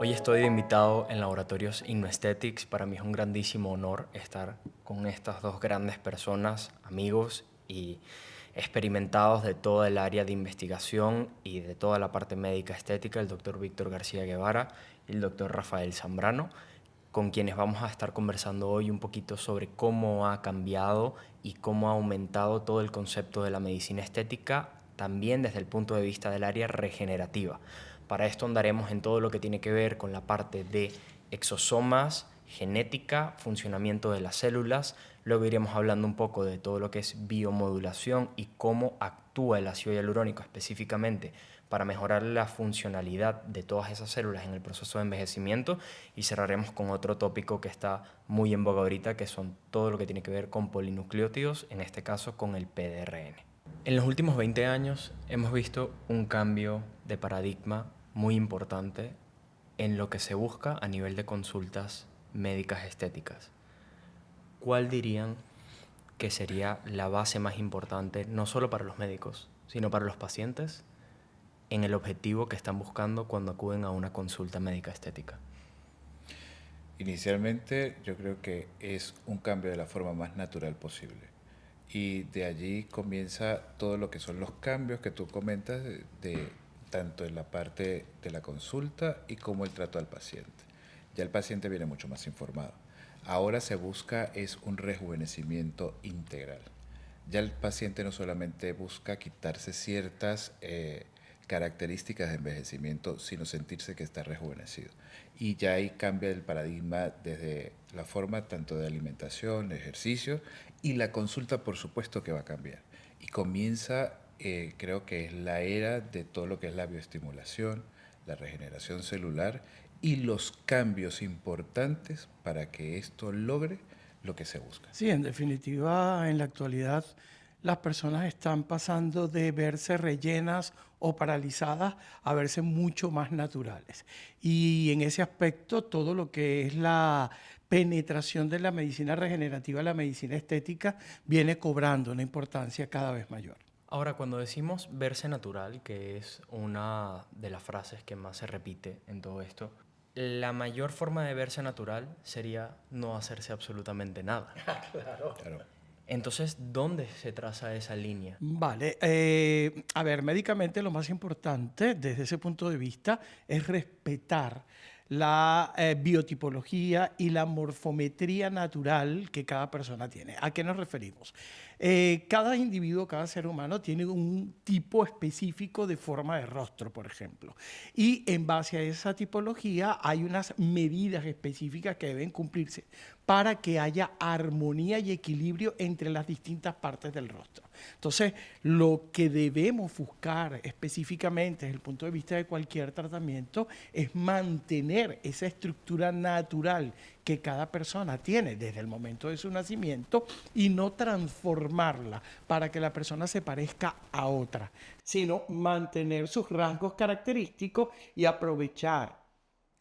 Hoy estoy de invitado en Laboratorios InnoAesthetics. Para mí es un grandísimo honor estar con estas dos grandes personas, amigos y experimentados de toda el área de investigación y de toda la parte médica estética, el doctor Víctor García Guevara y el doctor Rafael Zambrano, con quienes vamos a estar conversando hoy un poquito sobre cómo ha cambiado y cómo ha aumentado todo el concepto de la medicina estética, también desde el punto de vista del área regenerativa. Para esto andaremos en todo lo que tiene que ver con la parte de exosomas, genética, funcionamiento de las células. Luego iremos hablando un poco de todo lo que es biomodulación y cómo actúa el ácido hialurónico específicamente para mejorar la funcionalidad de todas esas células en el proceso de envejecimiento, y cerraremos con otro tópico que está muy en boga ahorita, que son todo lo que tiene que ver con polinucleótidos, en este caso con el PDRN. En los últimos 20 años hemos visto un cambio de paradigma muy importante en lo que se busca a nivel de consultas médicas estéticas. ¿Cuál dirían que sería la base más importante, no solo para los médicos, sino para los pacientes, en el objetivo que están buscando cuando acuden a una consulta médica estética? Inicialmente yo creo que es un cambio de la forma más natural posible. Y de allí comienza todo lo que son los cambios que tú comentas tanto en la parte de la consulta y como el trato al paciente. Ya el paciente viene mucho más informado. Ahora se busca es un rejuvenecimiento integral. Ya el paciente no solamente busca quitarse ciertas características de envejecimiento, sino sentirse que está rejuvenecido. Y ya ahí cambia el paradigma desde la forma tanto de alimentación, ejercicio, y la consulta por supuesto que va a cambiar. Y comienza, creo que es la era de todo lo que es la bioestimulación, la regeneración celular y los cambios importantes para que esto logre lo que se busca. Sí, en definitiva, en la actualidad las personas están pasando de verse rellenas o paralizadas a verse mucho más naturales. Y en ese aspecto, todo lo que es la penetración de la medicina regenerativa, la medicina estética, viene cobrando una importancia cada vez mayor. Ahora, cuando decimos verse natural, que es una de las frases que más se repite en todo esto, la mayor forma de verse natural sería no hacerse absolutamente nada. Claro. Entonces, ¿dónde se traza esa línea? Vale, a ver, médicamente lo más importante desde ese punto de vista es respetar la biotipología y la morfometría natural que cada persona tiene. ¿A qué nos referimos? Cada individuo, cada ser humano tiene un tipo específico de forma de rostro, por ejemplo. Y en base a esa tipología hay unas medidas específicas que deben cumplirse para que haya armonía y equilibrio entre las distintas partes del rostro. Entonces, lo que debemos buscar específicamente desde el punto de vista de cualquier tratamiento es mantener esa estructura natural que cada persona tiene desde el momento de su nacimiento y no transformarla para que la persona se parezca a otra, sino mantener sus rasgos característicos y aprovechar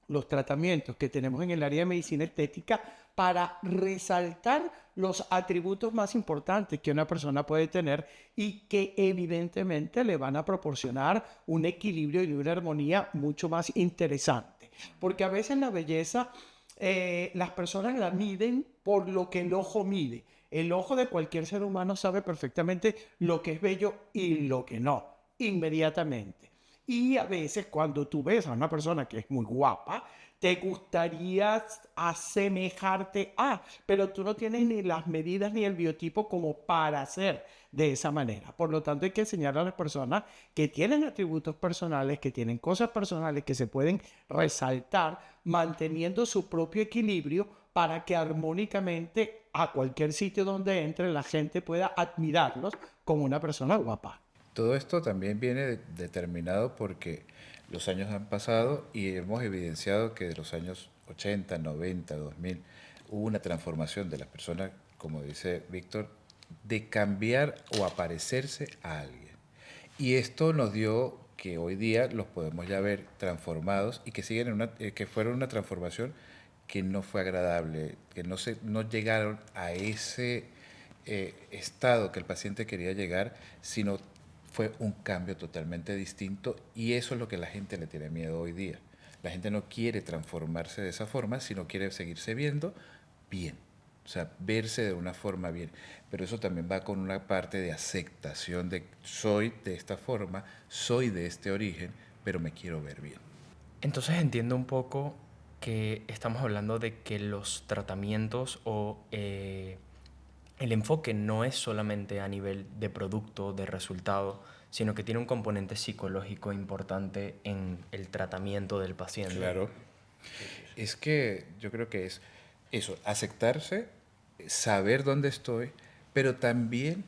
los tratamientos que tenemos en el área de medicina estética para resaltar los atributos más importantes que una persona puede tener y que evidentemente le van a proporcionar un equilibrio y una armonía mucho más interesante. Porque a veces la belleza las personas la miden por lo que el ojo mide. El ojo de cualquier ser humano sabe perfectamente lo que es bello y lo que no, inmediatamente. Y a veces cuando tú ves a una persona que es muy guapa, te gustaría asemejarte a, pero tú no tienes ni las medidas ni el biotipo como para hacer de esa manera. Por lo tanto, hay que enseñar a las personas que tienen atributos personales, que tienen cosas personales que se pueden resaltar, manteniendo su propio equilibrio para que armónicamente a cualquier sitio donde entre la gente pueda admirarlos como una persona guapa. Todo esto también viene determinado porque los años han pasado y hemos evidenciado que de los años 80, 90, 2000 hubo una transformación de las personas, como dice Víctor, de cambiar o aparecerse a alguien. Y esto nos dio que hoy día los podemos ya ver transformados y que siguen en que fueron una transformación que no fue agradable, que no llegaron a ese estado que el paciente quería llegar, sino fue un cambio totalmente distinto y eso es lo que la gente le tiene miedo hoy día. La gente no quiere transformarse de esa forma, sino quiere seguirse viendo bien. O sea, verse de una forma bien. Pero eso también va con una parte de aceptación de soy de esta forma, soy de este origen, pero me quiero ver bien. Entonces entiendo un poco que estamos hablando de que los tratamientos o el enfoque no es solamente a nivel de producto, de resultado, sino que tiene un componente psicológico importante en el tratamiento del paciente. Claro. Es que yo creo que es eso, aceptarse, saber dónde estoy, pero también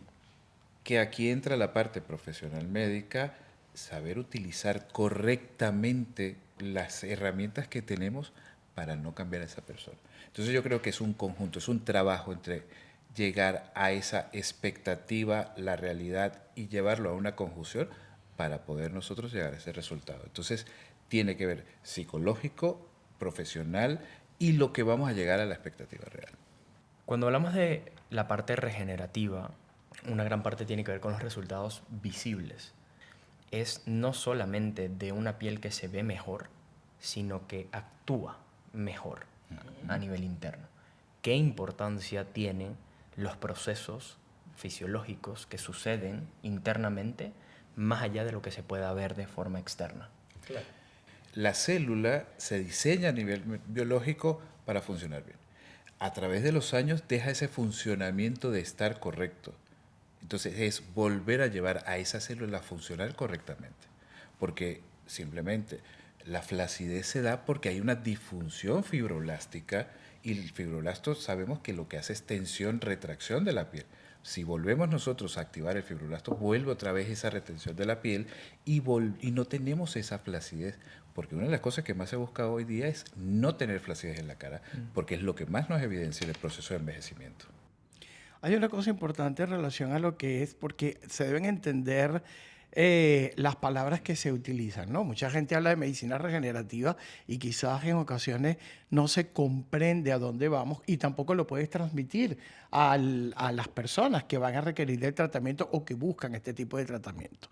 que aquí entra la parte profesional médica, saber utilizar correctamente las herramientas que tenemos para no cambiar a esa persona. Entonces yo creo que es un conjunto, es un trabajo entre llegar a esa expectativa, la realidad y llevarlo a una conjunción para poder nosotros llegar a ese resultado. Entonces tiene que ver psicológico, profesional y lo que vamos a llegar a la expectativa real. Cuando hablamos de la parte regenerativa, una gran parte tiene que ver con los resultados visibles. Es no solamente de una piel que se ve mejor, sino que actúa mejor a nivel interno. ¿Qué importancia tienen los procesos fisiológicos que suceden internamente más allá de lo que se pueda ver de forma externa? Claro. La célula se diseña a nivel biológico para funcionar bien. A través de los años deja ese funcionamiento de estar correcto. Entonces es volver a llevar a esa célula a funcionar correctamente. Porque simplemente la flacidez se da porque hay una disfunción fibroblástica y el fibroblasto sabemos que lo que hace es tensión, retracción de la piel. Si volvemos nosotros a activar el fibroblasto, vuelve otra vez esa retención de la piel y no tenemos esa flacidez. Porque una de las cosas que más se busca hoy día es no tener flacidez en la cara, porque es lo que más nos evidencia en el proceso de envejecimiento. Hay una cosa importante en relación a lo que es, porque se deben entender las palabras que se utilizan, ¿no? Mucha gente habla de medicina regenerativa y quizás en ocasiones no se comprende a dónde vamos y tampoco lo puedes transmitir a las personas que van a requerir el tratamiento o que buscan este tipo de tratamiento.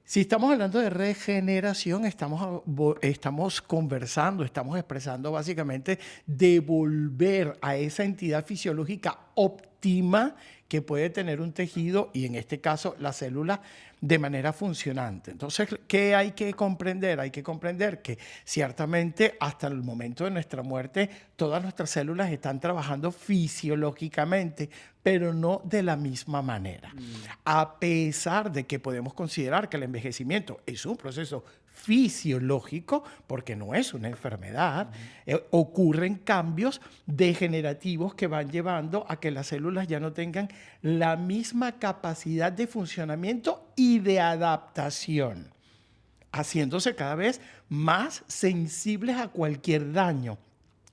Si estamos hablando de regeneración, estamos conversando, estamos expresando básicamente devolver a esa entidad fisiológica óptima que puede tener un tejido y en este caso la célula de manera funcionante. Entonces, ¿qué hay que comprender? Hay que comprender que ciertamente hasta el momento de nuestra muerte todas nuestras células están trabajando fisiológicamente, pero no de la misma manera. A pesar de que podemos considerar que el envejecimiento es un proceso fisiológico, porque no es una enfermedad, ocurren cambios degenerativos que van llevando a que las células ya no tengan la misma capacidad de funcionamiento y de adaptación, haciéndose cada vez más sensibles a cualquier daño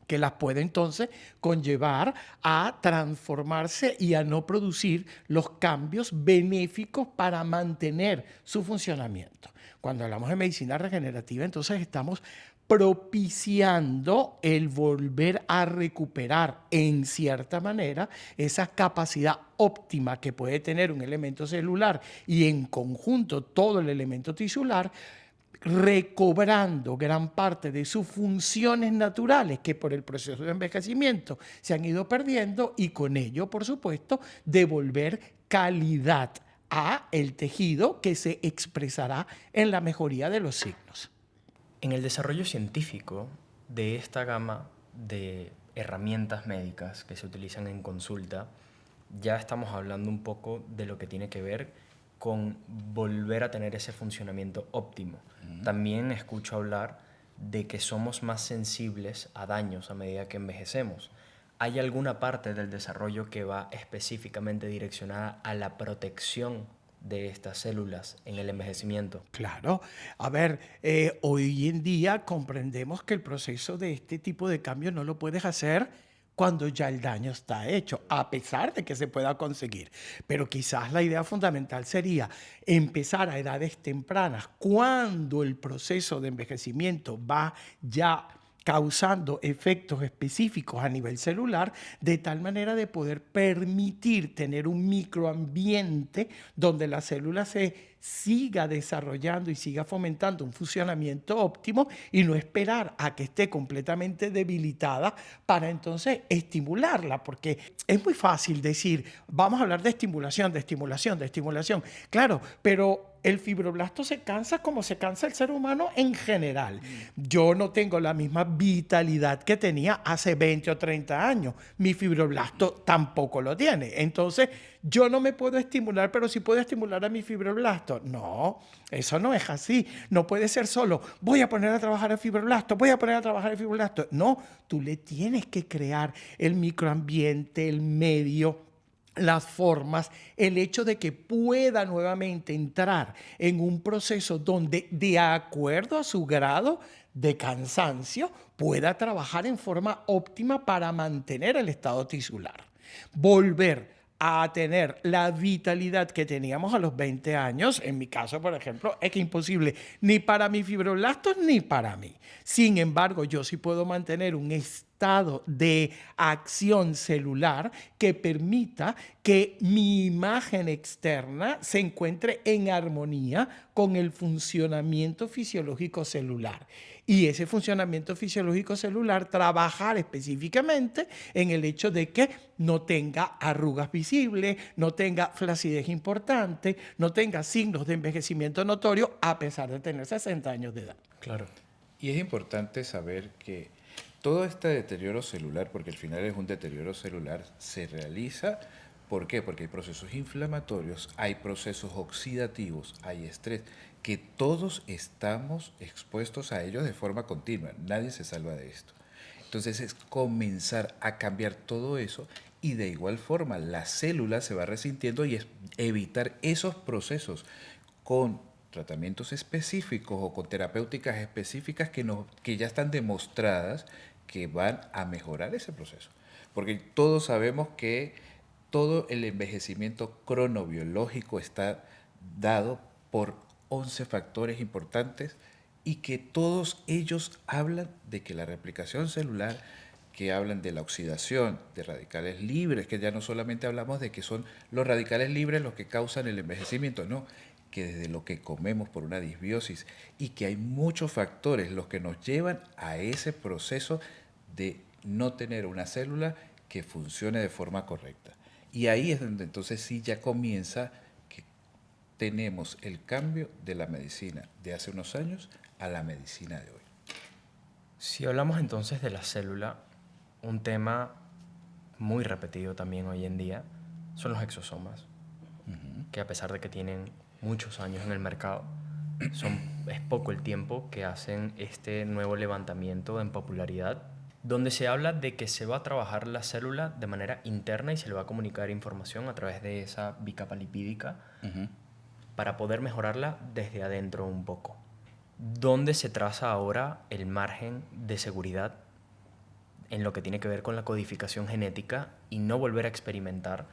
que las puede entonces conllevar a transformarse y a no producir los cambios benéficos para mantener su funcionamiento. Cuando hablamos de medicina regenerativa, entonces estamos propiciando el volver a recuperar en cierta manera esa capacidad óptima que puede tener un elemento celular y en conjunto todo el elemento tisular, recobrando gran parte de sus funciones naturales que por el proceso de envejecimiento se han ido perdiendo y con ello, por supuesto, devolver calidad a el tejido que se expresará en la mejoría de los signos. En el desarrollo científico de esta gama de herramientas médicas que se utilizan en consulta, ya estamos hablando un poco de lo que tiene que ver con volver a tener ese funcionamiento óptimo. También escucho hablar de que somos más sensibles a daños a medida que envejecemos. ¿Hay alguna parte del desarrollo que va específicamente direccionada a la protección de estas células en el envejecimiento? Claro. A ver, hoy en día comprendemos que el proceso de este tipo de cambio no lo puedes hacer cuando ya el daño está hecho, a pesar de que se pueda conseguir. Pero quizás la idea fundamental sería empezar a edades tempranas, cuando el proceso de envejecimiento va ya causando efectos específicos a nivel celular, de tal manera de poder permitir tener un microambiente donde la célula se siga desarrollando y siga fomentando un funcionamiento óptimo y no esperar a que esté completamente debilitada para entonces estimularla, porque es muy fácil decir, vamos a hablar de estimulación, de estimulación, de estimulación. Claro, pero el fibroblasto se cansa como se cansa el ser humano en general. Yo no tengo la misma vitalidad que tenía hace 20 o 30 años. Mi fibroblasto tampoco lo tiene. Entonces, yo no me puedo estimular, pero sí puedo estimular a mi fibroblasto. No, eso no es así. No puede ser solo, voy a poner a trabajar el fibroblasto, voy a poner a trabajar el fibroblasto. No, tú le tienes que crear el microambiente, el medio, las formas, el hecho de que pueda nuevamente entrar en un proceso donde, de acuerdo a su grado de cansancio, pueda trabajar en forma óptima para mantener el estado tisular. Volver a tener la vitalidad que teníamos a los 20 años, en mi caso, por ejemplo, es que imposible ni para mis fibroblastos ni para mí. Sin embargo, yo sí puedo mantener un estado de acción celular que permita que mi imagen externa se encuentre en armonía con el funcionamiento fisiológico celular. Y ese funcionamiento fisiológico celular trabajar específicamente en el hecho de que no tenga arrugas visibles, no tenga flacidez importante, no tenga signos de envejecimiento notorio a pesar de tener 60 años de edad. Claro. Y es importante saber que todo este deterioro celular, porque al final es un deterioro celular, se realiza, ¿por qué? Porque hay procesos inflamatorios, hay procesos oxidativos, hay estrés, que todos estamos expuestos a ellos de forma continua, nadie se salva de esto. Entonces es comenzar a cambiar todo eso y de igual forma la célula se va resintiendo y es evitar esos procesos con tratamientos específicos o con terapéuticas específicas que ya están demostradas que van a mejorar ese proceso. Porque todos sabemos que todo el envejecimiento cronobiológico está dado por 11 factores importantes y que todos ellos hablan de que la replicación celular, que hablan de la oxidación de radicales libres, que ya no solamente hablamos de que son los radicales libres los que causan el envejecimiento, no, que desde lo que comemos por una disbiosis y que hay muchos factores los que nos llevan a ese proceso de no tener una célula que funcione de forma correcta. Y ahí es donde entonces sí ya comienza que tenemos el cambio de la medicina de hace unos años a la medicina de hoy. Si hablamos entonces de la célula, un tema muy repetido también hoy en día son los exosomas, que a pesar de que tienen muchos años en el mercado, es poco el tiempo que hacen este nuevo levantamiento en popularidad, donde se habla de que se va a trabajar la célula de manera interna y se le va a comunicar información a través de esa bicapa lipídica para poder mejorarla desde adentro un poco. ¿Dónde se traza ahora el margen de seguridad en lo que tiene que ver con la codificación genética y no volver a experimentar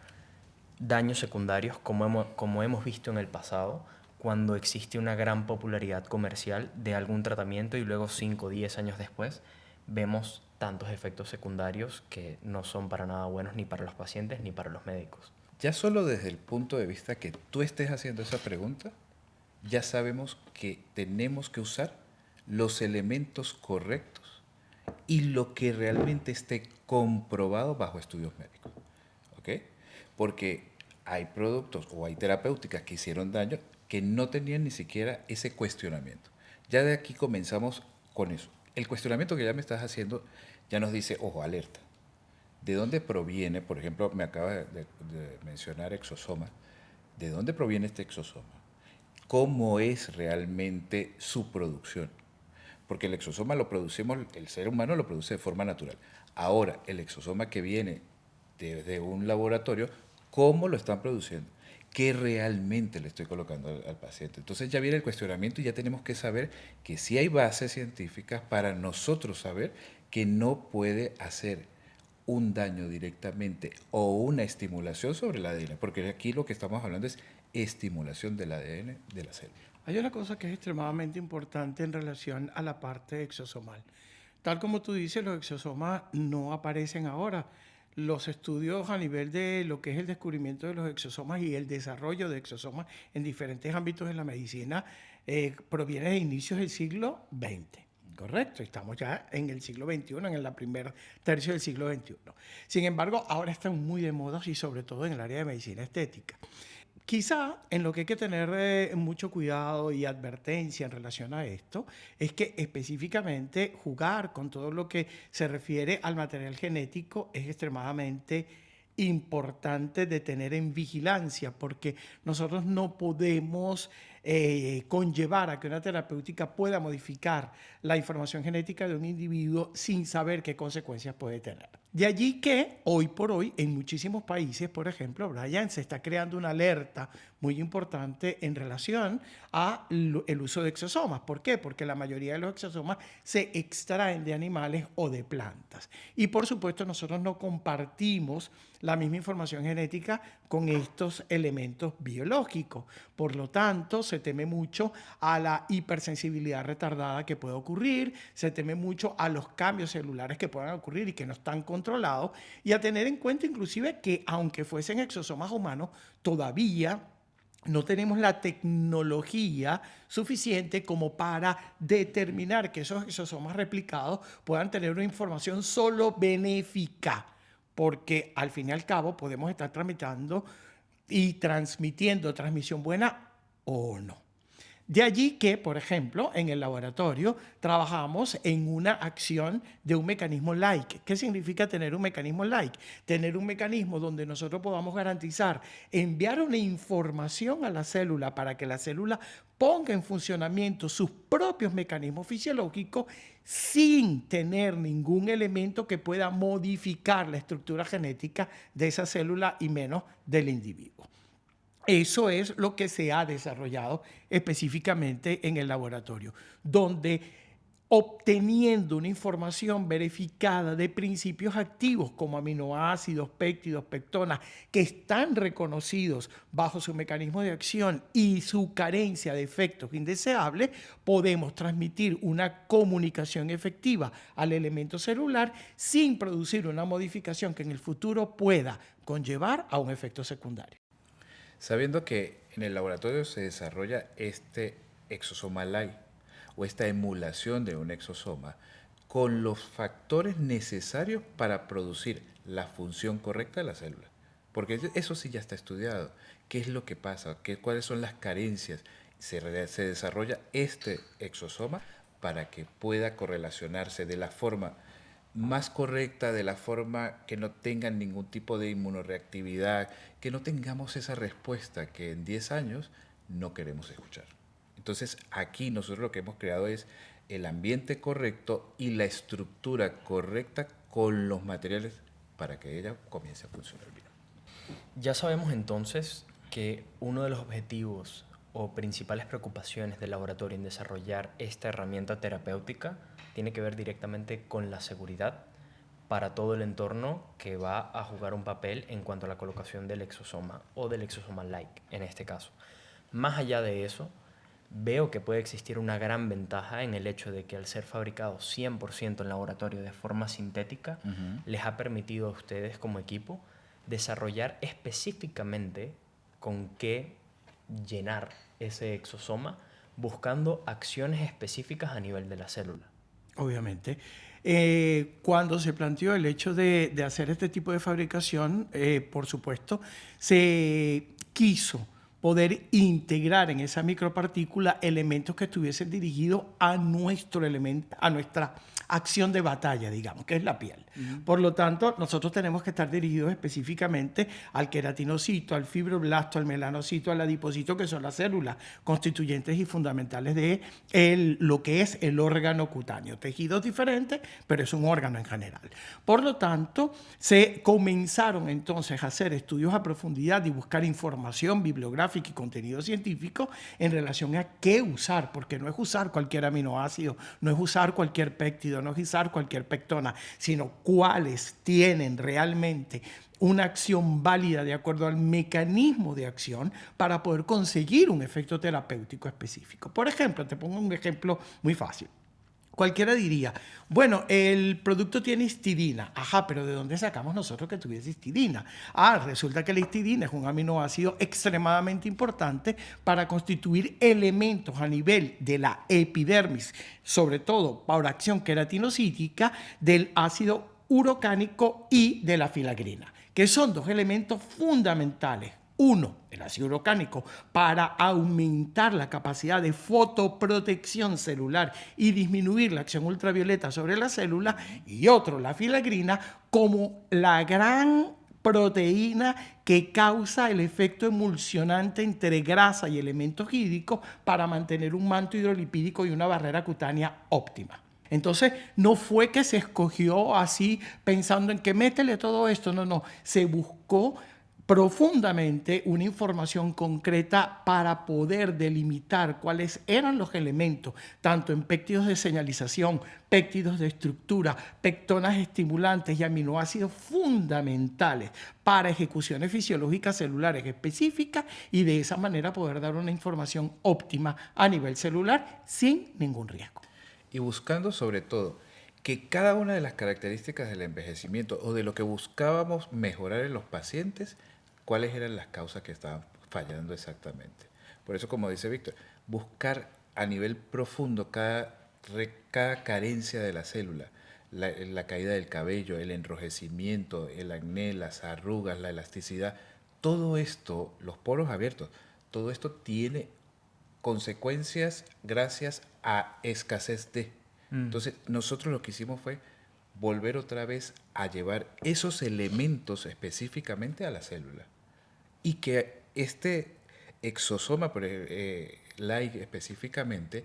daños secundarios como hemos visto en el pasado, cuando existe una gran popularidad comercial de algún tratamiento y luego 5 o 10 años después vemos tantos efectos secundarios que no son para nada buenos ni para los pacientes ni para los médicos? Ya solo desde el punto de vista que tú estés haciendo esa pregunta, ya sabemos que tenemos que usar los elementos correctos y lo que realmente esté comprobado bajo estudios médicos. ¿Ok? Porque hay productos o hay terapéuticas que hicieron daño que no tenían ni siquiera ese cuestionamiento. Ya de aquí comenzamos con eso. El cuestionamiento que ya me estás haciendo ya nos dice, ojo, alerta. ¿De dónde proviene? Por ejemplo, me acaba de mencionar exosoma. ¿De dónde proviene este exosoma? ¿Cómo es realmente su producción? Porque el exosoma lo producimos, el ser humano lo produce de forma natural. Ahora, el exosoma que viene de un laboratorio, ¿cómo lo están produciendo? ¿Qué realmente le estoy colocando al paciente? Entonces ya viene el cuestionamiento y ya tenemos que saber que sí hay bases científicas para nosotros saber que no puede hacer un daño directamente o una estimulación sobre el ADN, porque aquí lo que estamos hablando es estimulación del ADN de la célula. Hay una cosa que es extremadamente importante en relación a la parte exosomal. Tal como tú dices, los exosomas no aparecen ahora. Los estudios a nivel de lo que es el descubrimiento de los exosomas y el desarrollo de exosomas en diferentes ámbitos de la medicina proviene de inicios del siglo XX. Correcto, estamos ya en el siglo XXI, en la primer tercio del siglo XXI. Sin embargo, ahora están muy de moda y sobre todo en el área de medicina estética. Quizá en lo que hay que tener mucho cuidado y advertencia en relación a esto es que específicamente jugar con todo lo que se refiere al material genético es extremadamente importante de tener en vigilancia, porque nosotros no podemos conllevar a que una terapéutica pueda modificar la información genética de un individuo sin saber qué consecuencias puede tener. De allí que hoy por hoy en muchísimos países, por ejemplo, Brian, se está creando una alerta muy importante en relación al uso de exosomas. ¿Por qué? Porque la mayoría de los exosomas se extraen de animales o de plantas. Y por supuesto nosotros no compartimos la misma información genética con estos elementos biológicos. Por lo tanto, se teme mucho a la hipersensibilidad retardada que puede ocurrir, se teme mucho a los cambios celulares que puedan ocurrir y que no están controlados, y a tener en cuenta inclusive que aunque fuesen exosomas humanos, todavía no tenemos la tecnología suficiente como para determinar que esos exosomas replicados puedan tener una información solo benéfica, porque al fin y al cabo podemos estar tramitando y transmitiendo transmisión buena o no. De allí que, por ejemplo, en el laboratorio trabajamos en una acción de un mecanismo like. ¿Qué significa tener un mecanismo like? Tener un mecanismo donde nosotros podamos garantizar enviar una información a la célula para que la célula ponga en funcionamiento sus propios mecanismos fisiológicos sin tener ningún elemento que pueda modificar la estructura genética de esa célula y menos del individuo. Eso es lo que se ha desarrollado específicamente en el laboratorio, donde obteniendo una información verificada de principios activos como aminoácidos, péptidos, pectonas, que están reconocidos bajo su mecanismo de acción y su carencia de efectos indeseables, podemos transmitir una comunicación efectiva al elemento celular sin producir una modificación que en el futuro pueda conllevar a un efecto secundario. Sabiendo que en el laboratorio se desarrolla este exosoma like o esta emulación de un exosoma con los factores necesarios para producir la función correcta de la célula. Porque eso sí ya está estudiado. ¿Qué es lo que pasa? ¿Cuáles son las carencias? Se desarrolla este exosoma para que pueda correlacionarse de la forma más correcta, de la forma que no tengan ningún tipo de inmunoreactividad, que no tengamos esa respuesta que en 10 años no queremos escuchar. Entonces aquí nosotros lo que hemos creado es el ambiente correcto y la estructura correcta con los materiales para que ella comience a funcionar bien. Ya sabemos entonces que uno de los objetivos o principales preocupaciones del laboratorio en desarrollar esta herramienta terapéutica tiene que ver directamente con la seguridad para todo el entorno que va a jugar un papel en cuanto a la colocación del exosoma o del exosoma like en este caso. Más allá de eso, veo que puede existir una gran ventaja en el hecho de que al ser fabricado 100% en laboratorio de forma sintética, les ha permitido a ustedes como equipo desarrollar específicamente con qué llenar ese exosoma, buscando acciones específicas a nivel de la célula. Obviamente. Cuando se planteó el hecho de hacer este tipo de fabricación, por supuesto, se quiso poder integrar en esa micropartícula elementos que estuviesen dirigidos a nuestro elemento, a nuestra acción de batalla, digamos, que es la piel. Por lo tanto, nosotros tenemos que estar dirigidos específicamente al queratinocito, al fibroblasto, al melanocito, al adipocito, que son las células constituyentes y fundamentales de lo que es el órgano cutáneo. Tejidos diferentes, pero es un órgano en general. Por lo tanto, se comenzaron entonces a hacer estudios a profundidad y buscar información bibliográfica y contenido científico en relación a qué usar, porque no es usar cualquier aminoácido, no es usar cualquier péptido, no es usar cualquier pectona, sino cuáles tienen realmente una acción válida de acuerdo al mecanismo de acción para poder conseguir un efecto terapéutico específico. Por ejemplo, te pongo un ejemplo muy fácil. Cualquiera diría, bueno, el producto tiene histidina. Ajá, pero ¿de dónde sacamos nosotros que tuviese histidina? Resulta que la histidina es un aminoácido extremadamente importante para constituir elementos a nivel de la epidermis, sobre todo por acción queratinocítica del ácido urocánico y de la filagrina, que son dos elementos fundamentales. Uno, el ácido urocánico, para aumentar la capacidad de fotoprotección celular y disminuir la acción ultravioleta sobre la célula. Y otro, la filagrina, como la gran proteína que causa el efecto emulsionante entre grasa y elementos hídricos para mantener un manto hidrolipídico y una barrera cutánea óptima. Entonces, no fue que se escogió así pensando en que métele todo esto, no, se buscó profundamente una información concreta para poder delimitar cuáles eran los elementos, tanto en péptidos de señalización, péptidos de estructura, pectonas estimulantes y aminoácidos fundamentales para ejecuciones fisiológicas celulares específicas y de esa manera poder dar una información óptima a nivel celular sin ningún riesgo. Y buscando sobre todo que cada una de las características del envejecimiento o de lo que buscábamos mejorar en los pacientes, cuáles eran las causas que estaban fallando exactamente. Por eso, como dice Víctor, buscar a nivel profundo cada carencia de la célula, la caída del cabello, el enrojecimiento, el acné, las arrugas, la elasticidad, todo esto, los poros abiertos, todo esto tiene consecuencias gracias a escasez de. Entonces, nosotros lo que hicimos fue volver otra vez a llevar esos elementos específicamente a la célula. Y que este exosoma, like específicamente,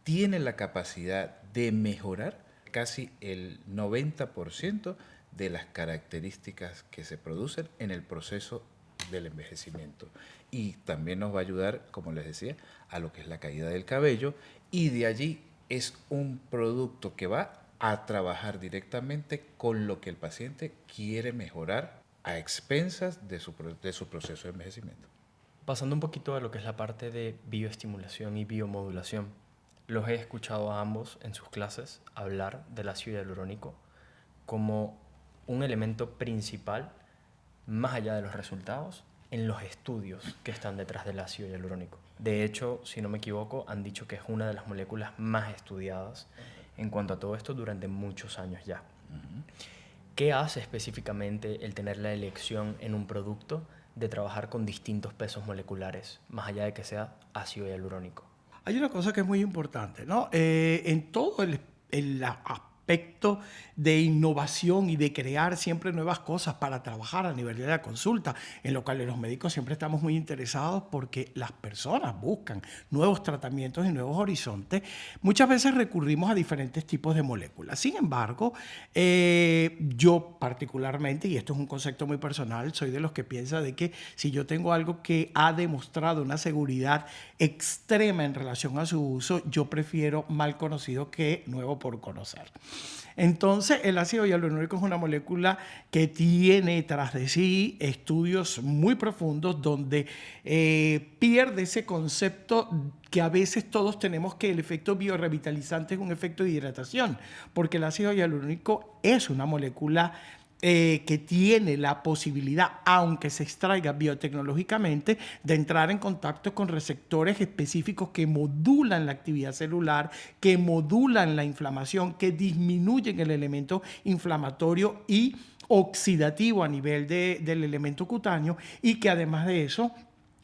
tiene la capacidad de mejorar casi el 90% de las características que se producen en el proceso del envejecimiento. Y también nos va a ayudar, como les decía, a lo que es la caída del cabello, y de allí es un producto que va a trabajar directamente con lo que el paciente quiere mejorar a expensas de su proceso de envejecimiento. Pasando un poquito a lo que es la parte de bioestimulación y biomodulación, los he escuchado a ambos en sus clases hablar del ácido hialurónico como un elemento principal, más allá de los resultados, en los estudios que están detrás del ácido hialurónico. De hecho, si no me equivoco, han dicho que es una de las moléculas más estudiadas en cuanto a todo esto durante muchos años ya. ¿Qué hace específicamente el tener la elección en un producto de trabajar con distintos pesos moleculares, más allá de que sea ácido hialurónico? Hay una cosa que es muy importante, ¿no? En todo el aspecto de innovación y de crear siempre nuevas cosas para trabajar a nivel de la consulta, en lo cual los médicos siempre estamos muy interesados porque las personas buscan nuevos tratamientos y nuevos horizontes. Muchas veces recurrimos a diferentes tipos de moléculas. Sin embargo, yo particularmente, y esto es un concepto muy personal, soy de los que piensa de que si yo tengo algo que ha demostrado una seguridad extrema en relación a su uso, yo prefiero mal conocido que nuevo por conocer. Entonces, el ácido hialurónico es una molécula que tiene tras de sí estudios muy profundos donde pierde ese concepto que a veces todos tenemos que el efecto biorrevitalizante es un efecto de hidratación, porque el ácido hialurónico es una molécula que tiene la posibilidad, aunque se extraiga biotecnológicamente, de entrar en contacto con receptores específicos que modulan la actividad celular, que modulan la inflamación, que disminuyen el elemento inflamatorio y oxidativo a nivel del elemento cutáneo, y que además de eso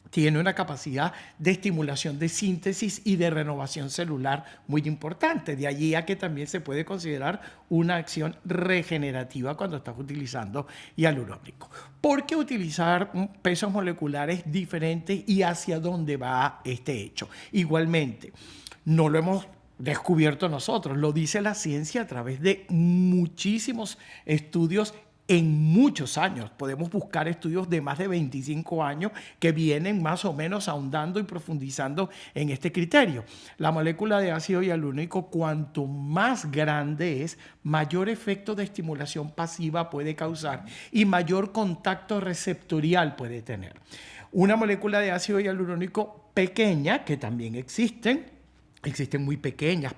tiene una capacidad de estimulación de síntesis y de renovación celular muy importante. De allí a que también se puede considerar una acción regenerativa cuando estás utilizando hialurónico. ¿Por qué utilizar pesos moleculares diferentes y hacia dónde va este hecho? Igualmente, no lo hemos descubierto nosotros, lo dice la ciencia a través de muchísimos estudios en muchos años. Podemos buscar estudios de más de 25 años que vienen más o menos ahondando y profundizando en este criterio. La molécula de ácido hialurónico, cuanto más grande es, mayor efecto de estimulación pasiva puede causar y mayor contacto receptorial puede tener. Una molécula de ácido hialurónico pequeña, que también existen, Existen muy pequeñas,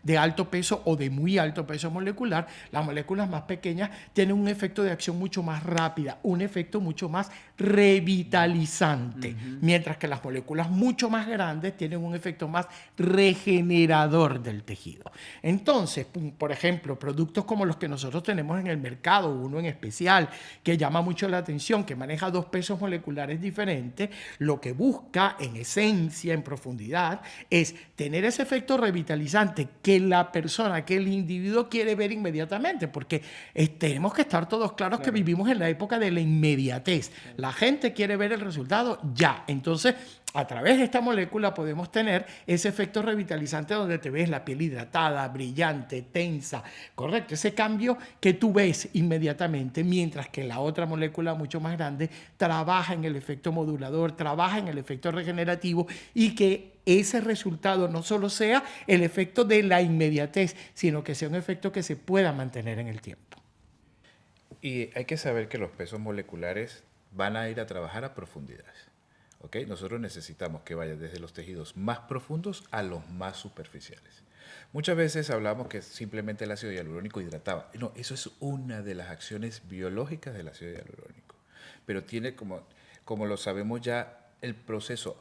de alto peso o de muy alto peso molecular. Las moléculas más pequeñas tienen un efecto de acción mucho más rápida, un efecto mucho más revitalizante, mientras que las moléculas mucho más grandes tienen un efecto más regenerador del tejido. Entonces, por ejemplo, productos como los que nosotros tenemos en el mercado, uno en especial que llama mucho la atención, que maneja 2 pesos moleculares diferentes, lo que busca en esencia, en profundidad, es tener ese efecto revitalizante que la persona, que el individuo quiere ver inmediatamente, porque tenemos que estar todos claros que vivimos en la época de la inmediatez. La gente quiere ver el resultado ya. Entonces, a través de esta molécula podemos tener ese efecto revitalizante donde te ves la piel hidratada, brillante, tensa, correcto, ese cambio que tú ves inmediatamente, mientras que la otra molécula mucho más grande trabaja en el efecto modulador, trabaja en el efecto regenerativo, y que ese resultado no solo sea el efecto de la inmediatez, sino que sea un efecto que se pueda mantener en el tiempo. Y hay que saber que los pesos moleculares van a ir a trabajar a profundidades. ¿Okay? Nosotros necesitamos que vaya desde los tejidos más profundos a los más superficiales. Muchas veces hablamos que simplemente el ácido hialurónico hidrataba. No, eso es una de las acciones biológicas del ácido hialurónico. Pero tiene, como lo sabemos ya, el proceso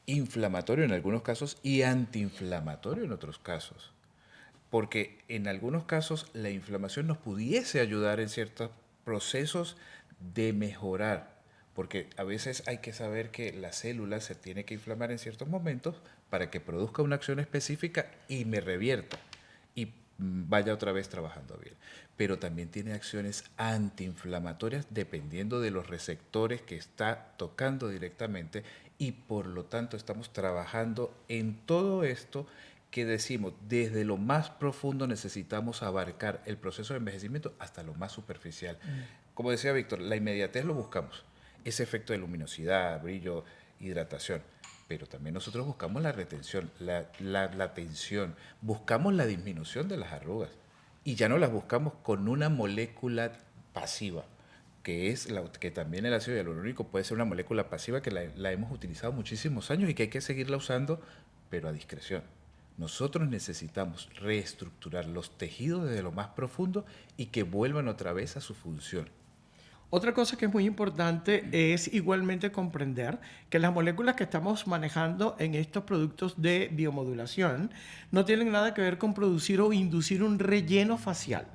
inflamatorio en algunos casos y antiinflamatorio en otros casos. Porque en algunos casos la inflamación nos pudiese ayudar en ciertos procesos de mejorar. Porque a veces hay que saber que la célula se tiene que inflamar en ciertos momentos para que produzca una acción específica y me revierta y vaya otra vez trabajando bien. Pero también tiene acciones antiinflamatorias dependiendo de los receptores que está tocando directamente, y por lo tanto estamos trabajando en todo esto que decimos, desde lo más profundo necesitamos abarcar el proceso de envejecimiento hasta lo más superficial. Como decía Víctor, la inmediatez lo buscamos, ese efecto de luminosidad, brillo, hidratación, pero también nosotros buscamos la retención, la tensión, buscamos la disminución de las arrugas, y ya no las buscamos con una molécula pasiva, que también el ácido hialurónico puede ser una molécula pasiva que la hemos utilizado muchísimos años y que hay que seguirla usando, pero a discreción. Nosotros necesitamos reestructurar los tejidos desde lo más profundo y que vuelvan otra vez a su función. Otra cosa que es muy importante es igualmente comprender que las moléculas que estamos manejando en estos productos de biomodulación no tienen nada que ver con producir o inducir un relleno facial.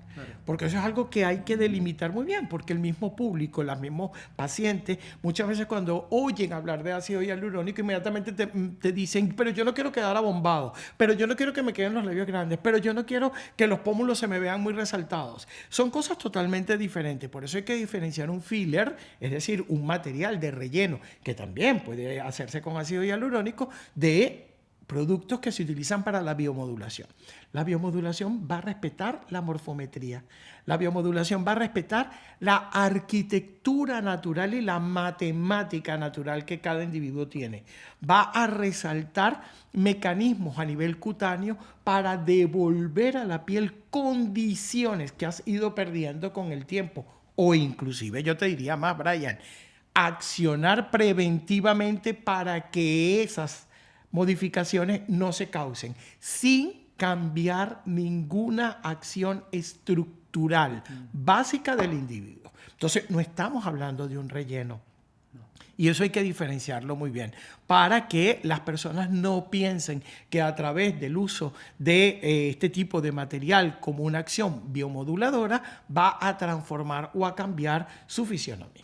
Porque eso es algo que hay que delimitar muy bien, porque el mismo público, los mismos pacientes, muchas veces cuando oyen hablar de ácido hialurónico, inmediatamente te dicen, pero yo no quiero quedar abombado, pero yo no quiero que me queden los labios grandes, pero yo no quiero que los pómulos se me vean muy resaltados. Son cosas totalmente diferentes, por eso hay que diferenciar un filler, es decir, un material de relleno, que también puede hacerse con ácido hialurónico, de productos que se utilizan para la biomodulación. La biomodulación va a respetar la morfometría. La biomodulación va a respetar la arquitectura natural y la matemática natural que cada individuo tiene. Va a resaltar mecanismos a nivel cutáneo para devolver a la piel condiciones que has ido perdiendo con el tiempo. O inclusive, yo te diría más, Brian, accionar preventivamente para que esas modificaciones no se causen, sin cambiar ninguna acción estructural básica del individuo. Entonces, no estamos hablando de un relleno. Y eso hay que diferenciarlo muy bien para que las personas no piensen que a través del uso de este tipo de material como una acción biomoduladora va a transformar o a cambiar su fisionomía.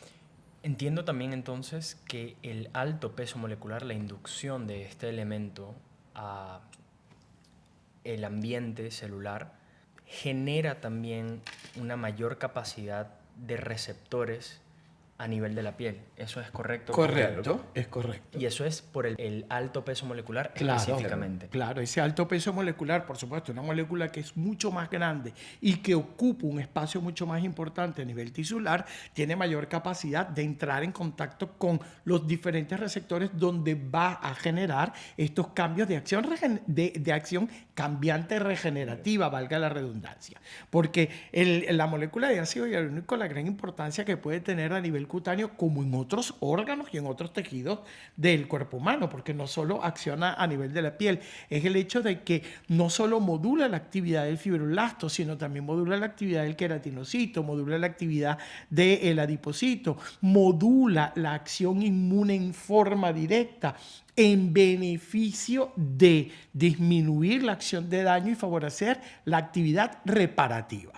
Entiendo también entonces que el alto peso molecular, la inducción de este elemento a el ambiente celular, genera también una mayor capacidad de receptores a nivel de la piel. ¿Eso es correcto? Correcto, es correcto. Y eso es por el alto peso molecular específicamente. Claro, ese alto peso molecular, por supuesto, una molécula que es mucho más grande y que ocupa un espacio mucho más importante a nivel tisular, tiene mayor capacidad de entrar en contacto con los diferentes receptores donde va a generar estos cambios de acción, de acción cambiante regenerativa, valga la redundancia. Porque la molécula de ácido hialurónico, la gran importancia que puede tener a nivel cutáneo como en otros órganos y en otros tejidos del cuerpo humano, porque no solo acciona a nivel de la piel, es el hecho de que no solo modula la actividad del fibroblasto, sino también modula la actividad del queratinocito, modula la actividad del adipocito, modula la acción inmune en forma directa en beneficio de disminuir la acción de daño y favorecer la actividad reparativa.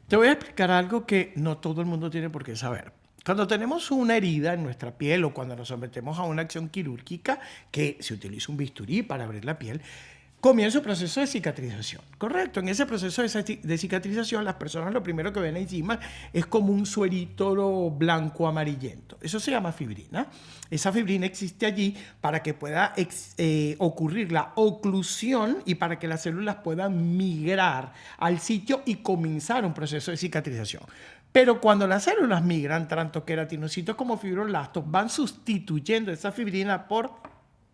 Te voy a explicar algo que no todo el mundo tiene por qué saber. Cuando tenemos una herida en nuestra piel o cuando nos sometemos a una acción quirúrgica, que se utiliza un bisturí para abrir la piel, comienza el proceso de cicatrización, ¿correcto? En ese proceso de cicatrización, las personas lo primero que ven encima es como un suerito blanco amarillento. Eso se llama fibrina. Esa fibrina existe allí para que pueda ocurrir la oclusión y para que las células puedan migrar al sitio y comenzar un proceso de cicatrización. Pero cuando las células migran, tanto queratinocitos como fibroblastos van sustituyendo esa fibrina por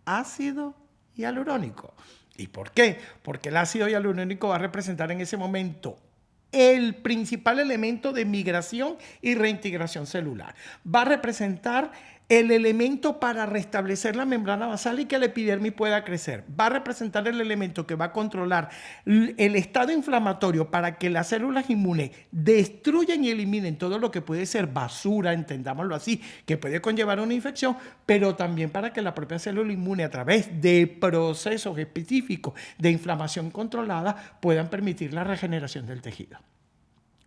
ácido hialurónico. ¿Y por qué? Porque el ácido hialurónico va a representar en ese momento el principal elemento de migración y reintegración celular. Va a representar el elemento para restablecer la membrana basal y que la epidermis pueda crecer. Va a representar el elemento que va a controlar el estado inflamatorio para que las células inmunes destruyan y eliminen todo lo que puede ser basura, entendámoslo así, que puede conllevar una infección, pero también para que la propia célula inmune, a través de procesos específicos de inflamación controlada, puedan permitir la regeneración del tejido.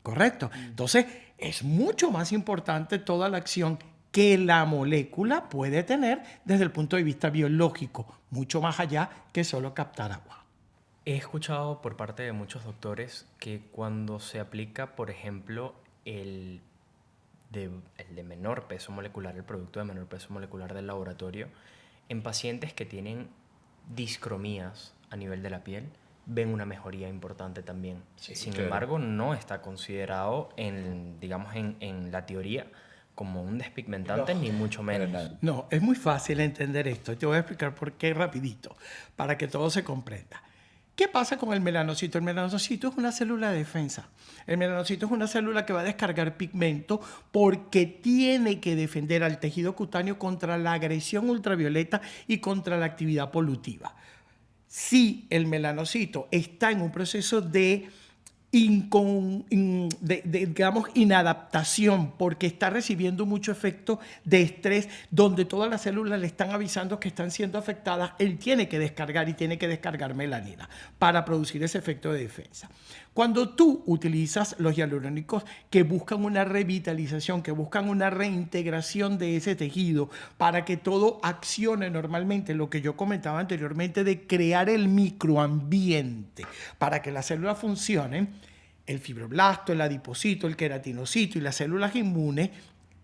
¿Correcto? Entonces, es mucho más importante toda la acción que la molécula puede tener desde el punto de vista biológico, mucho más allá que solo captar agua. He escuchado por parte de muchos doctores que cuando se aplica, por ejemplo, el de menor peso molecular, el producto de menor peso molecular del laboratorio, en pacientes que tienen discromías a nivel de la piel, ven una mejoría importante también. Sí, Sin claro. embargo, no está considerado en la teoría como un despigmentante, No, ni mucho menos. Para nada. No, es muy fácil entender esto. Te voy a explicar por qué rapidito, para que todo se comprenda. ¿Qué pasa con el melanocito? El melanocito es una célula de defensa. El melanocito es una célula que va a descargar pigmento porque tiene que defender al tejido cutáneo contra la agresión ultravioleta y contra la actividad polutiva. Si el melanocito está en un proceso de digamos, inadaptación, porque está recibiendo mucho efecto de estrés, donde todas las células le están avisando que están siendo afectadas, él tiene que descargar y tiene que descargar melanina para producir ese efecto de defensa. Cuando tú utilizas los hialurónicos que buscan una revitalización, que buscan una reintegración de ese tejido para que todo accione normalmente, lo que yo comentaba anteriormente de crear el microambiente para que las células funcionen, el fibroblasto, el adipocito, el queratinocito y las células inmunes,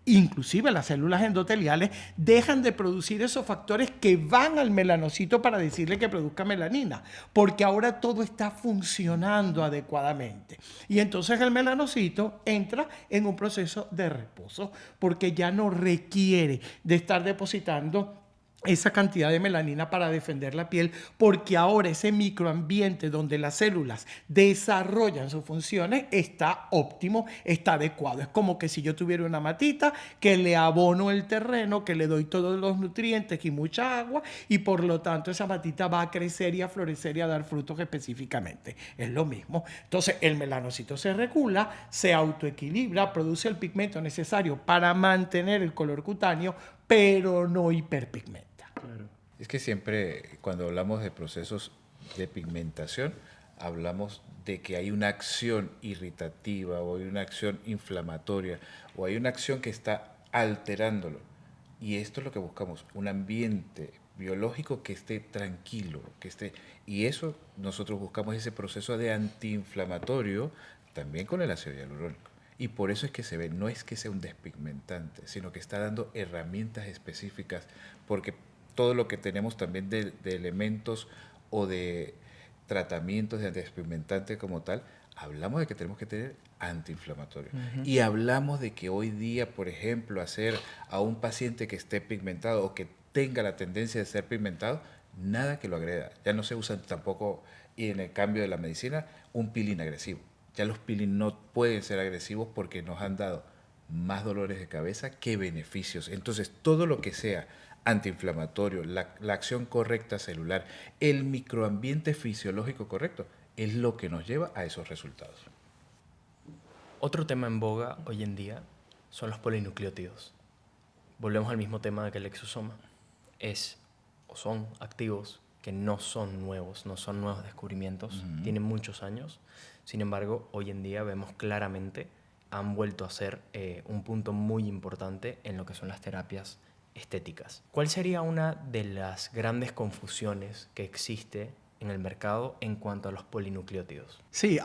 inclusive las células endoteliales, dejan de producir esos factores que van al melanocito para decirle que produzca melanina, porque ahora todo está funcionando adecuadamente. Y entonces el melanocito entra en un proceso de reposo, porque ya no requiere de estar depositando esa cantidad de melanina para defender la piel, porque ahora ese microambiente donde las células desarrollan sus funciones está óptimo, está adecuado. Es como que si yo tuviera una matita que le abono el terreno, que le doy todos los nutrientes y mucha agua, y por lo tanto esa matita va a crecer y a florecer y a dar frutos específicamente. Es lo mismo. Entonces el melanocito se regula, se autoequilibra, produce el pigmento necesario para mantener el color cutáneo, pero no hiperpigmenta. Es que siempre cuando hablamos de procesos de pigmentación, hablamos de que hay una acción irritativa o hay una acción inflamatoria o hay una acción que está alterándolo. Y esto es lo que buscamos, un ambiente biológico que esté tranquilo, y eso nosotros buscamos ese proceso de antiinflamatorio también con el ácido hialurónico. Y por eso es que se ve, no es que sea un despigmentante, sino que está dando herramientas específicas, porque todo lo que tenemos también de elementos o de tratamientos de antidespigmentante como tal, hablamos de que tenemos que tener antiinflamatorio. Y hablamos de que hoy día, por ejemplo, hacer a un paciente que esté pigmentado o que tenga la tendencia de ser pigmentado, nada que lo agreda. Ya no se usan tampoco, y en el cambio de la medicina, un peeling agresivo. Ya los peeling no pueden ser agresivos porque nos han dado más dolores de cabeza que beneficios. Entonces, todo lo que sea antiinflamatorio, la acción correcta celular, el microambiente fisiológico correcto, es lo que nos lleva a esos resultados. Otro tema en boga hoy en día son los polinucleótidos. Volvemos al mismo tema de que el exosoma son activos que no son nuevos descubrimientos, tienen muchos años. Sin embargo, hoy en día vemos claramente han vuelto a ser un punto muy importante en lo que son las terapias estéticas. ¿Cuál sería una de las grandes confusiones que existe en el mercado en cuanto a los polinucleótidos? Sí,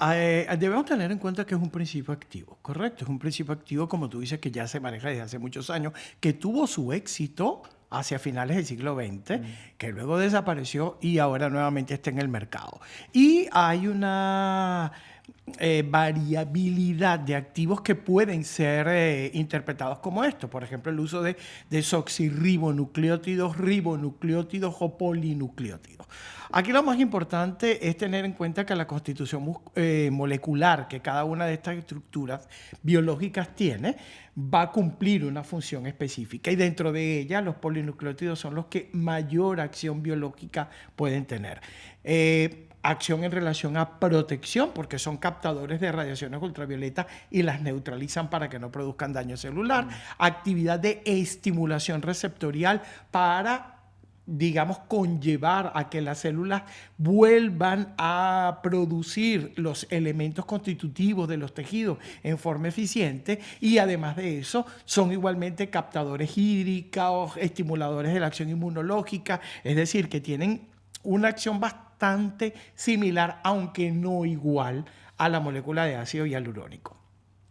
debemos tener en cuenta que es un principio activo, correcto. Es un principio activo, como tú dices, que ya se maneja desde hace muchos años, que tuvo su éxito hacia finales del siglo XX, que luego desapareció y ahora nuevamente está en el mercado. Y hay una variabilidad de activos que pueden ser interpretados como esto. Por ejemplo, el uso de desoxirribonucleótidos, ribonucleótidos o polinucleótidos. Aquí lo más importante es tener en cuenta que la constitución molecular que cada una de estas estructuras biológicas tiene va a cumplir una función específica y dentro de ella los polinucleótidos son los que mayor acción biológica pueden tener. Acción en relación a protección, porque son captadores de radiaciones ultravioletas y las neutralizan para que no produzcan daño celular. Actividad de estimulación receptorial para, digamos, conllevar a que las células vuelvan a producir los elementos constitutivos de los tejidos en forma eficiente y además de eso son igualmente captadores hídricos, estimuladores de la acción inmunológica, es decir, que tienen una acción bastante similar, aunque no igual, a la molécula de ácido hialurónico.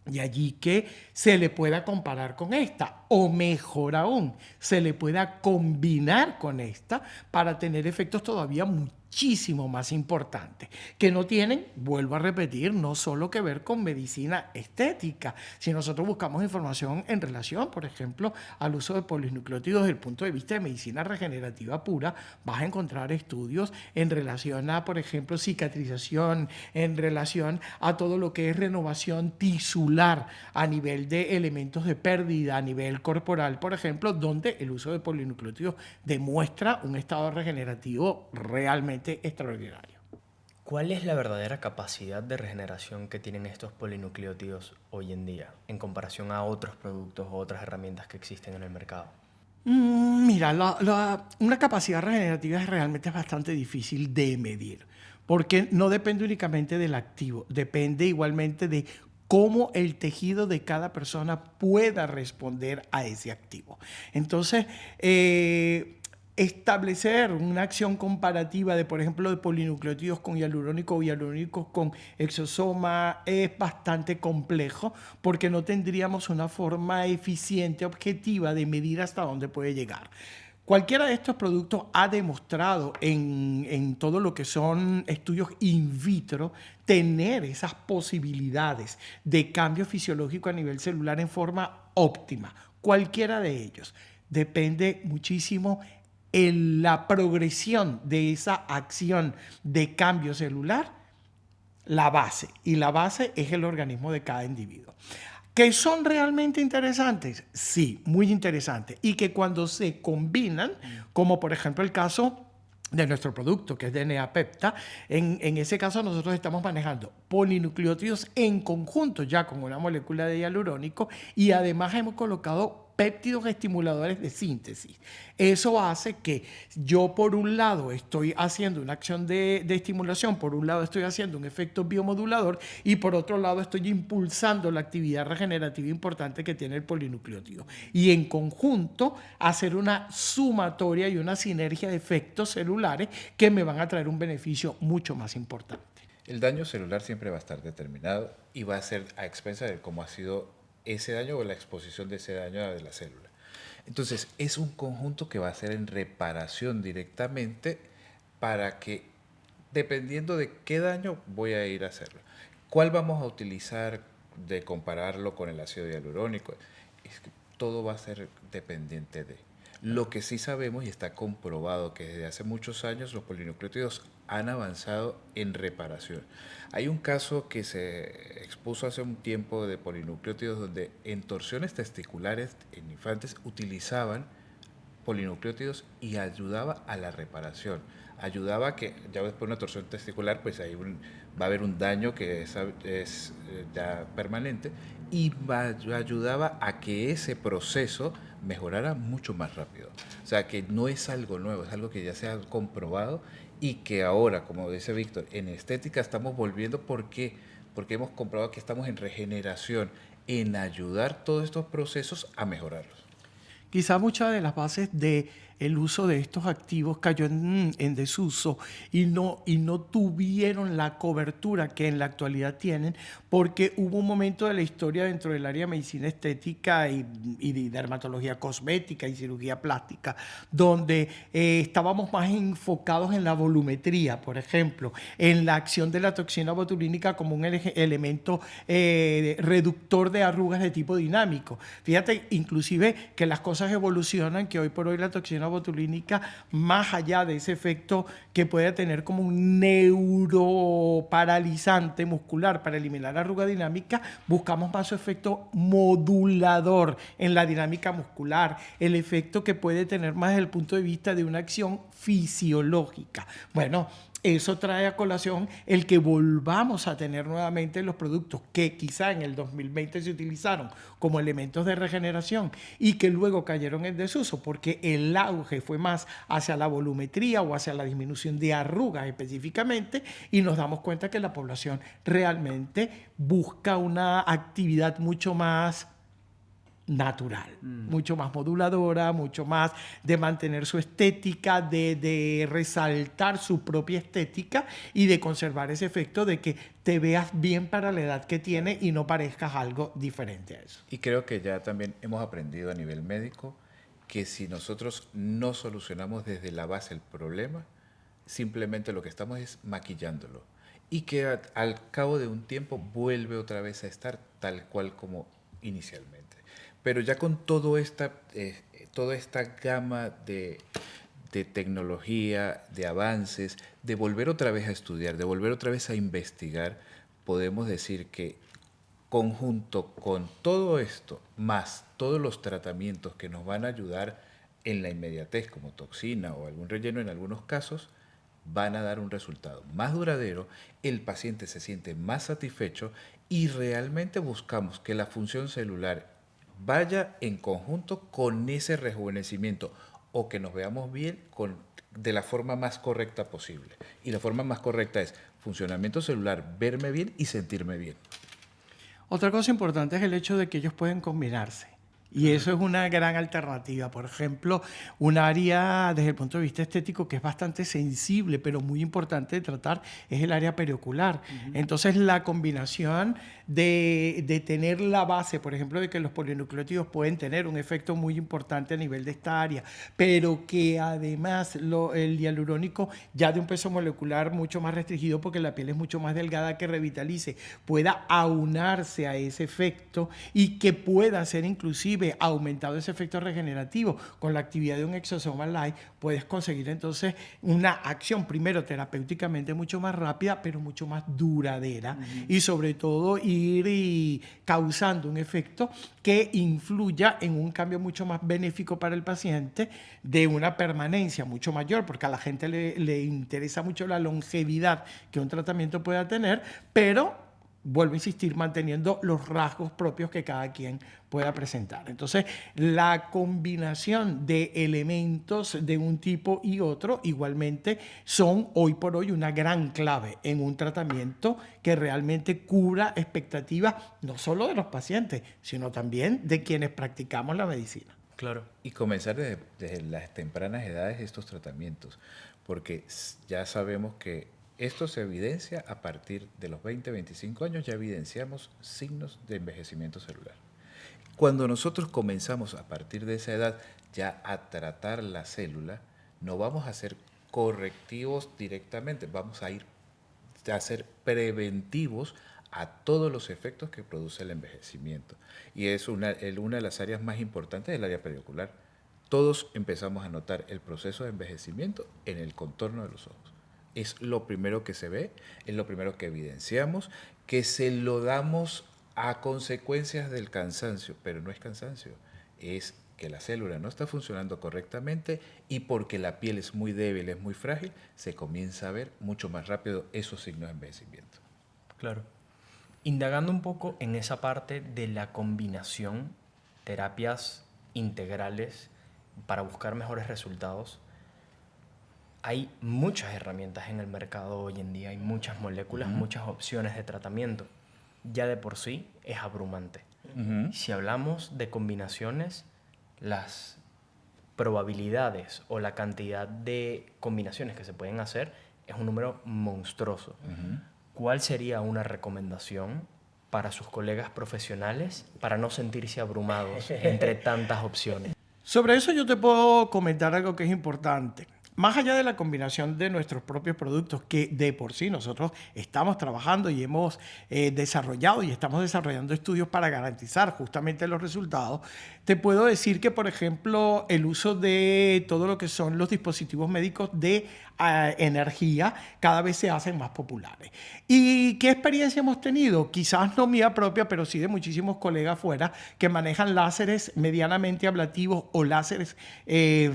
De allí que se le pueda comparar con esta, o mejor aún, se le pueda combinar con esta para tener efectos todavía muchísimo más importantes, que no tienen, vuelvo a repetir, no solo que ver con medicina estética. Si nosotros buscamos información en relación, por ejemplo, al uso de polinucleótidos desde el punto de vista de medicina regenerativa pura, vas a encontrar estudios en relación a, por ejemplo, cicatrización, en relación a todo lo que es renovación tisular a nivel de elementos de pérdida, a nivel corporal, por ejemplo, donde el uso de polinucleótidos demuestra un estado regenerativo realmente extraordinario. ¿Cuál es la verdadera capacidad de regeneración que tienen estos polinucleótidos hoy en día en comparación a otros productos o otras herramientas que existen en el mercado? Mira, una capacidad regenerativa es realmente bastante difícil de medir, porque no depende únicamente del activo, depende igualmente de cómo el tejido de cada persona pueda responder a ese activo. Entonces, establecer una acción comparativa de, por ejemplo, de polinucleótidos con hialurónico o hialurónicos con exosoma es bastante complejo porque no tendríamos una forma eficiente, objetiva de medir hasta dónde puede llegar. Cualquiera de estos productos ha demostrado en todo lo que son estudios in vitro tener esas posibilidades de cambio fisiológico a nivel celular en forma óptima. Cualquiera de ellos. Depende muchísimo en la progresión de esa acción de cambio celular, la base. Y la base es el organismo de cada individuo. ¿Que son realmente interesantes? Sí, muy interesantes. Y que cuando se combinan, como por ejemplo el caso de nuestro producto, que es DNA Pepta, en ese caso nosotros estamos manejando polinucleótidos en conjunto ya con una molécula de hialurónico y además hemos colocado péptidos estimuladores de síntesis. Eso hace que yo por un lado estoy haciendo una acción de estimulación, por un lado estoy haciendo un efecto biomodulador y por otro lado estoy impulsando la actividad regenerativa importante que tiene el polinucleótido. Y en conjunto hacer una sumatoria y una sinergia de efectos celulares que me van a traer un beneficio mucho más importante. El daño celular siempre va a estar determinado y va a ser a expensas de cómo ha sido ese daño o la exposición de ese daño de la célula. Entonces, es un conjunto que va a ser en reparación directamente para que, dependiendo de qué daño, voy a ir a hacerlo. ¿Cuál vamos a utilizar de compararlo con el ácido hialurónico? Es que todo va a ser dependiente de. Lo que sí sabemos y está comprobado que desde hace muchos años los polinucleótidos han avanzado en reparación. Hay un caso que se expuso hace un tiempo de polinucleótidos donde en torsiones testiculares en infantes utilizaban polinucleótidos y ayudaba a la reparación. Ayudaba a que, ya después de una torsión testicular, pues ahí va a haber un daño que es ya permanente y ayudaba a que ese proceso mejorara mucho más rápido. O sea, que no es algo nuevo, es algo que ya se ha comprobado y que ahora, como dice Víctor, en estética estamos volviendo. ¿Por qué? Porque hemos comprobado que estamos en regeneración, en ayudar todos estos procesos a mejorarlos. Quizá muchas de las bases de el uso de estos activos cayó en desuso y no tuvieron la cobertura que en la actualidad tienen, porque hubo un momento de la historia dentro del área de medicina estética y de dermatología cosmética y cirugía plástica, donde estábamos más enfocados en la volumetría, por ejemplo, en la acción de la toxina botulínica como un elemento reductor de arrugas de tipo dinámico. Fíjate, inclusive que las cosas evolucionan, que hoy por hoy la toxina botulínica, más allá de ese efecto que puede tener como un neuroparalizante muscular para eliminar arruga dinámica, buscamos más su efecto modulador en la dinámica muscular, el efecto que puede tener más desde el punto de vista de una acción fisiológica. Bueno, eso trae a colación el que volvamos a tener nuevamente los productos que quizá en el 2020 se utilizaron como elementos de regeneración y que luego cayeron en desuso porque el auge fue más hacia la volumetría o hacia la disminución de arrugas específicamente, y nos damos cuenta que la población realmente busca una actividad mucho más natural, mucho más moduladora, mucho más de mantener su estética, de resaltar su propia estética y de conservar ese efecto de que te veas bien para la edad que tiene y no parezcas algo diferente a eso. Y creo que ya también hemos aprendido a nivel médico que si nosotros no solucionamos desde la base el problema, simplemente lo que estamos es maquillándolo. Y que al cabo de un tiempo vuelve otra vez a estar tal cual como inicialmente. Pero ya con toda esta gama de tecnología, de avances, de volver otra vez a estudiar, de volver otra vez a investigar, podemos decir que conjunto con todo esto, más todos los tratamientos que nos van a ayudar en la inmediatez, como toxina o algún relleno en algunos casos, van a dar un resultado más duradero, el paciente se siente más satisfecho y realmente buscamos que la función celular vaya en conjunto con ese rejuvenecimiento o que nos veamos bien de la forma más correcta posible. Y la forma más correcta es funcionamiento celular, verme bien y sentirme bien. Otra cosa importante es el hecho de que ellos pueden combinarse. Y eso es una gran alternativa. Por ejemplo, un área desde el punto de vista estético que es bastante sensible, pero muy importante de tratar, es el área periocular. Entonces, la combinación de tener la base, por ejemplo, de que los polinucleótidos pueden tener un efecto muy importante a nivel de esta área, pero que además el hialurónico, ya de un peso molecular mucho más restringido, porque la piel es mucho más delgada, que revitalice, pueda aunarse a ese efecto y que pueda ser inclusive aumentado ese efecto regenerativo con la actividad de un exosoma light, puedes conseguir entonces una acción primero terapéuticamente mucho más rápida, pero mucho más duradera, y sobre todo ir causando un efecto que influya en un cambio mucho más benéfico para el paciente, de una permanencia mucho mayor, porque a la gente le interesa mucho la longevidad que un tratamiento pueda tener, pero vuelvo a insistir, manteniendo los rasgos propios que cada quien pueda presentar. Entonces, la combinación de elementos de un tipo y otro igualmente son hoy por hoy una gran clave en un tratamiento que realmente cubra expectativas no solo de los pacientes, sino también de quienes practicamos la medicina. Claro. Y comenzar desde las tempranas edades estos tratamientos, porque ya sabemos que esto se evidencia a partir de los 20, 25 años, ya evidenciamos signos de envejecimiento celular. Cuando nosotros comenzamos a partir de esa edad ya a tratar la célula, no vamos a hacer correctivos directamente, vamos a ir a ser preventivos a todos los efectos que produce el envejecimiento. Y es una de las áreas más importantes del área periocular. todos empezamos a notar el proceso de envejecimiento en el contorno de los ojos. Es lo primero que se ve, es lo primero que evidenciamos, que se lo damos a consecuencias del cansancio, pero no es cansancio, es que la célula no está funcionando correctamente y porque la piel es muy débil, es muy frágil, se comienza a ver mucho más rápido esos signos de envejecimiento. Claro. Indagando un poco en esa parte de la combinación, terapias integrales para buscar mejores resultados, hay muchas herramientas en el mercado hoy en día, hay muchas moléculas, muchas opciones de tratamiento. Ya de por sí es abrumante. Si hablamos de combinaciones, las probabilidades o la cantidad de combinaciones que se pueden hacer es un número monstruoso. ¿Cuál sería una recomendación para sus colegas profesionales para no sentirse abrumados entre tantas opciones? Sobre eso yo te puedo comentar algo que es importante. Más allá de la combinación de nuestros propios productos, que de por sí nosotros estamos trabajando y hemos desarrollado y estamos desarrollando estudios para garantizar justamente los resultados, te puedo decir que, por ejemplo, el uso de todo lo que son los dispositivos médicos de energía cada vez se hacen más populares. ¿Y qué experiencia hemos tenido? Quizás no mía propia, pero sí de muchísimos colegas fuera que manejan láseres medianamente ablativos o láseres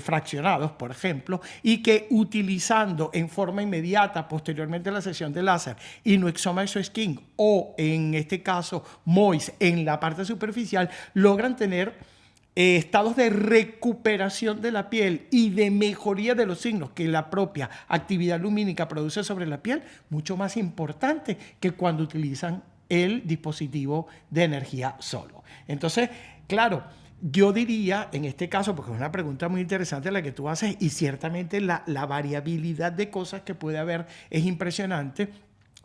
fraccionados, por ejemplo, y que utilizando en forma inmediata, posteriormente a la sesión de láser, Inuexoma Exoskin o en este caso MOIS en la parte superficial, logran tener estados de recuperación de la piel y de mejoría de los signos que la propia actividad lumínica produce sobre la piel, mucho más importante que cuando utilizan el dispositivo de energía solo. Entonces, claro, yo diría, en este caso, porque es una pregunta muy interesante la que tú haces y ciertamente la variabilidad de cosas que puede haber es impresionante.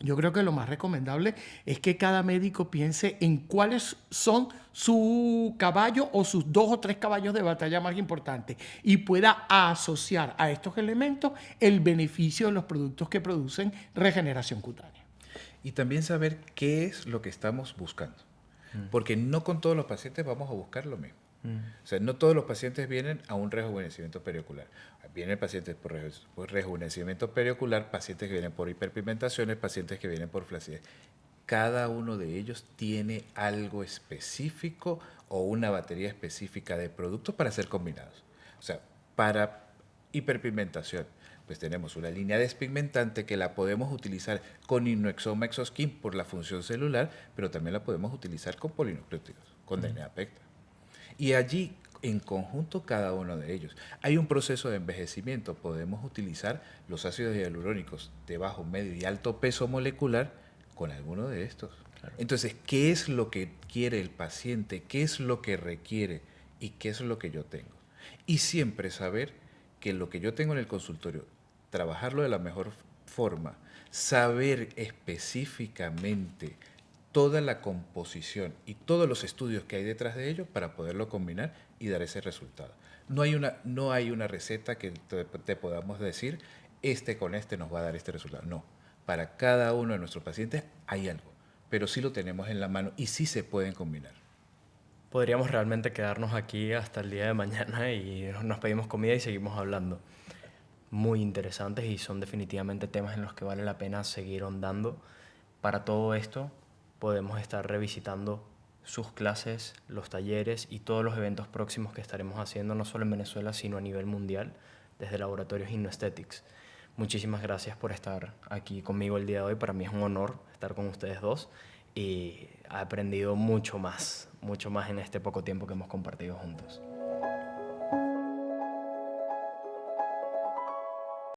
Yo creo que lo más recomendable es que cada médico piense en cuáles son su caballo o sus 2 o 3 caballos de batalla más importantes y pueda asociar a estos elementos el beneficio de los productos que producen regeneración cutánea. Y también saber qué es lo que estamos buscando. Porque no con todos los pacientes vamos a buscar lo mismo. O sea, no todos los pacientes vienen a un rejuvenecimiento periocular. Vienen pacientes por rejuvenecimiento periocular, pacientes que vienen por hiperpigmentaciones, pacientes que vienen por flacidez. Cada uno de ellos tiene algo específico o una batería específica de productos para ser combinados. O sea, para hiperpigmentación, pues tenemos una línea despigmentante que la podemos utilizar con Inuexoma Exoskin por la función celular, pero también la podemos utilizar con polinucleótidos, con DNA PECTA. Y allí, en conjunto, cada uno de ellos. Hay un proceso de envejecimiento. Podemos utilizar los ácidos hialurónicos de bajo, medio y alto peso molecular con alguno de estos. Claro. Entonces, ¿qué es lo que quiere el paciente? ¿Qué es lo que requiere? ¿Y qué es lo que yo tengo? Y siempre saber que lo que yo tengo en el consultorio, trabajarlo de la mejor forma, saber específicamente toda la composición y todos los estudios que hay detrás de ello para poderlo combinar y dar ese resultado. No hay una receta que te podamos decir, con este nos va a dar este resultado. No, para cada uno de nuestros pacientes hay algo, pero sí lo tenemos en la mano y sí se pueden combinar. Podríamos realmente quedarnos aquí hasta el día de mañana y nos pedimos comida y seguimos hablando. Muy interesantes y son definitivamente temas en los que vale la pena seguir ahondando. Para todo esto, podemos estar revisitando sus clases, los talleres y todos los eventos próximos que estaremos haciendo, no solo en Venezuela, sino a nivel mundial, desde Laboratorios Innoesthetics. Muchísimas gracias por estar aquí conmigo el día de hoy. Para mí es un honor estar con ustedes dos y he aprendido mucho más en este poco tiempo que hemos compartido juntos.